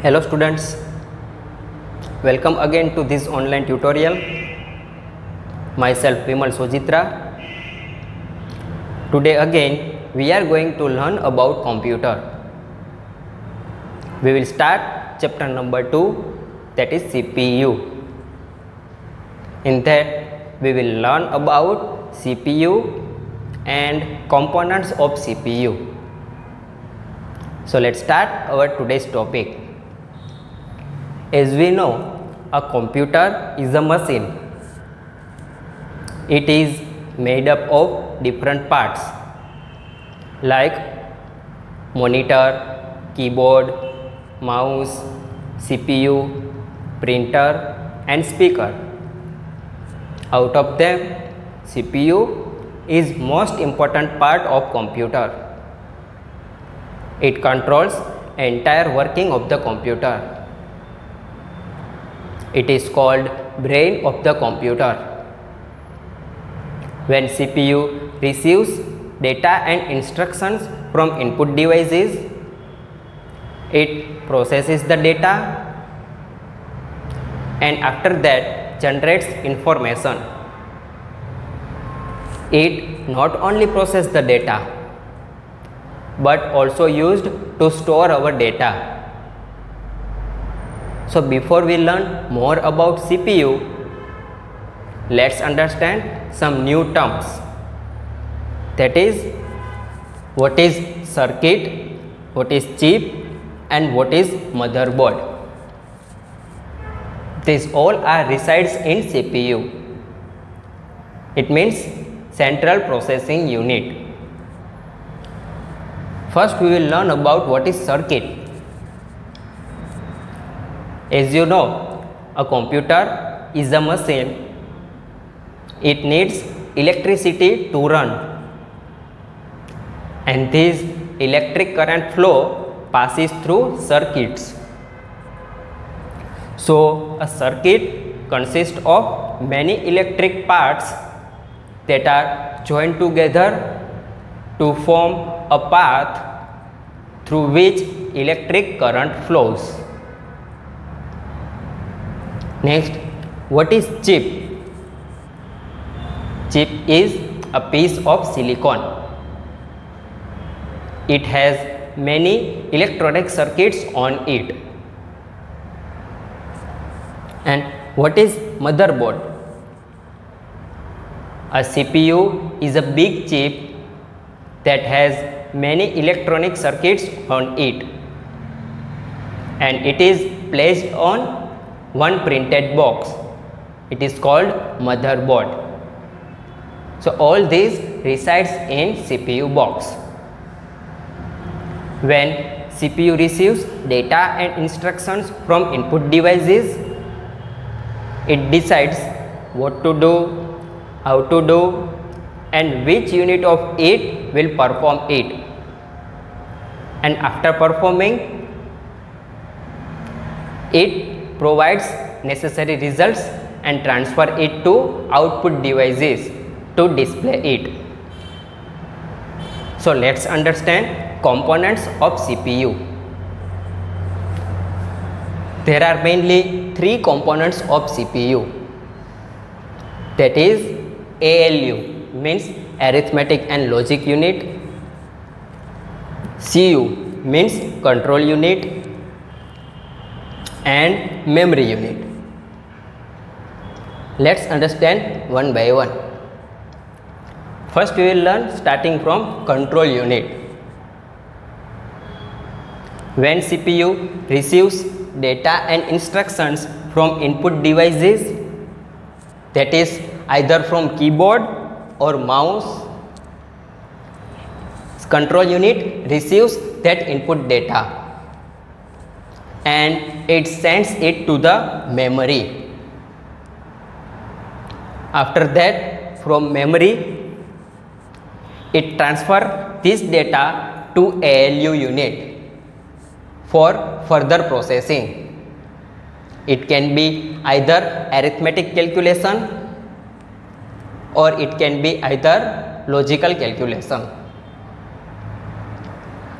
Hello students, welcome again to this online tutorial. Myself Vimal Sojitra. Today again we are going to learn about computer. We will start chapter number 2, that is CPU. In that we will learn about CPU and components of CPU. So let's start our today's topic. As we know, a computer is a machine. It is made up of different parts like monitor, keyboard, mouse, CPU, printer and speaker. Out of them, CPU is most important part of computer. It controls entire working of the computer. It is called brain of the computer. When CPU receives data and instructions from input devices, it processes the data and after that generates information. It not only processes the data but also used to store our data. So before we learn more about CPU, let's understand some new terms. That is, what is circuit, what is chip and what is motherboard. These all are resides in CPU. It means central processing unit. First we will learn about what is circuit. As you know, a computer is a machine. It needs electricity to run, and this electric current flow passes through circuits. So a circuit consists of many electric parts that are joined together to form a path through which electric current flows. Next, what is chip? Chip is a piece of silicon. It has many electronic circuits on it. And what is motherboard? A CPU is a big chip that has many electronic circuits on it, and it is placed on one printed box. It is called motherboard. So all these resides in CPU box. When CPU receives data and instructions from input devices, it decides what to do, how to do, and which unit of it will perform it. And after performing, it provides necessary results and transfer it to output devices to display it. So let's understand components of CPU. There are mainly three components of CPU. That is ALU, means arithmetic and logic unit. CU means control unit, and memory unit. Let's understand one by one. First we will learn starting from control unit. When CPU receives data and instructions from input devices, that is either from keyboard or mouse, control unit receives that input data and it sends it to the memory. After that, from memory, it transfers this data to ALU unit for further processing. It can be either arithmetic calculation or it can be either logical calculation.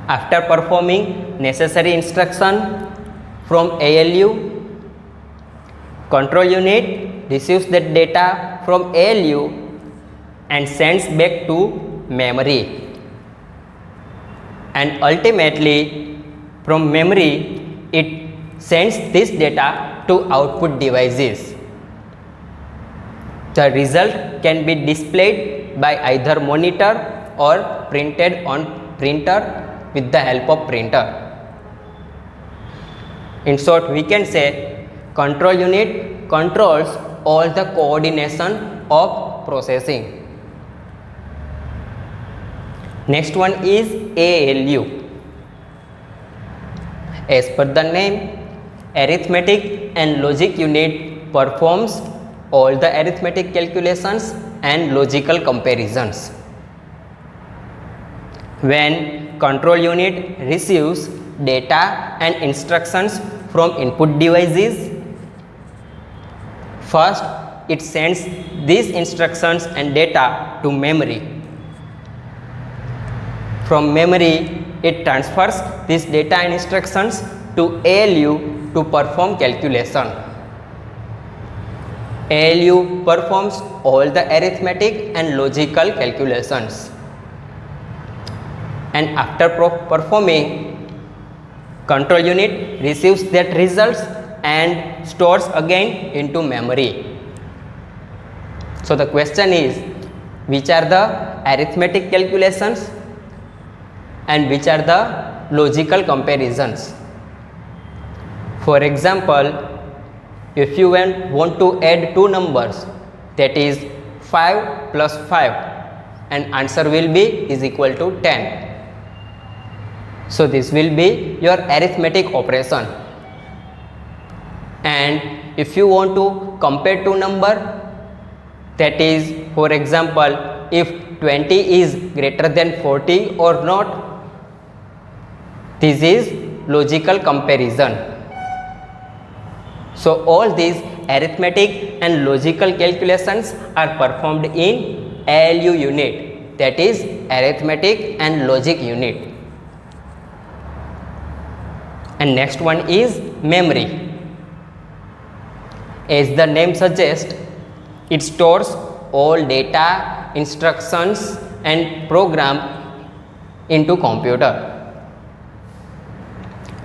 After performing necessary instruction from ALU. Control unit receives that data from ALU and sends back to memory. And ultimately, from memory, it sends this data to output devices. The result can be displayed by either monitor or printed on printer with the help of printer. In short, we can say control unit controls all the coordination of processing. Next one is ALU. As per the name, arithmetic and logic unit performs all the arithmetic calculations and logical comparisons. When control unit receives data and instructions from input devices, first it sends these instructions and data to memory. From memory, it transfers this data and instructions to ALU to perform calculation. ALU performs all the arithmetic and logical calculations. And after performing, control unit receives that results and stores again into memory. So the question is, which are the arithmetic calculations and which are the logical comparisons? For example, if you want to add two numbers, that is 5 plus 5, and answer will be is equal to 10. So this will be your arithmetic operation. And if you want to compare two numbers, that is, for example, if 20 is greater than 40 or not, this is logical comparison. So all these arithmetic and logical calculations are performed in ALU unit, that is arithmetic and logic unit. And next one is memory. As the name suggests, it stores all data, instructions and program into computer.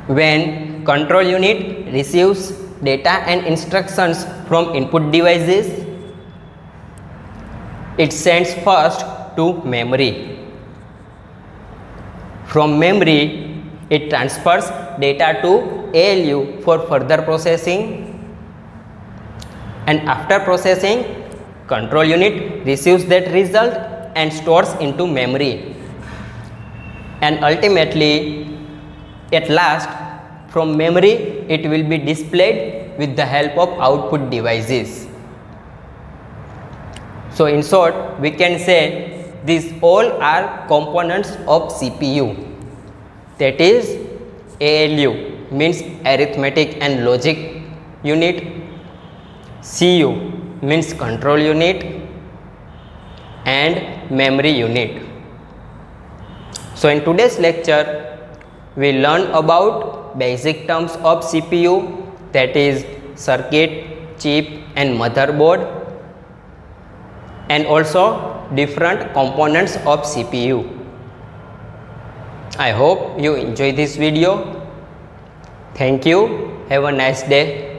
When control unit receives data and instructions from input devices, it sends first to memory. From memory, it transfers data to ALU for further processing, and after processing, control unit receives that result and stores into memory. And ultimately, at last, from memory, it will be displayed with the help of output devices. So in short, we can say these all are components of CPU. That is, ALU means arithmetic and logic unit, CU means control unit, and memory unit. So in today's lecture, we learn about basic terms of CPU, that is circuit, chip and motherboard, and also different components of CPU. I hope you enjoy this video. Thank you. Have a nice day.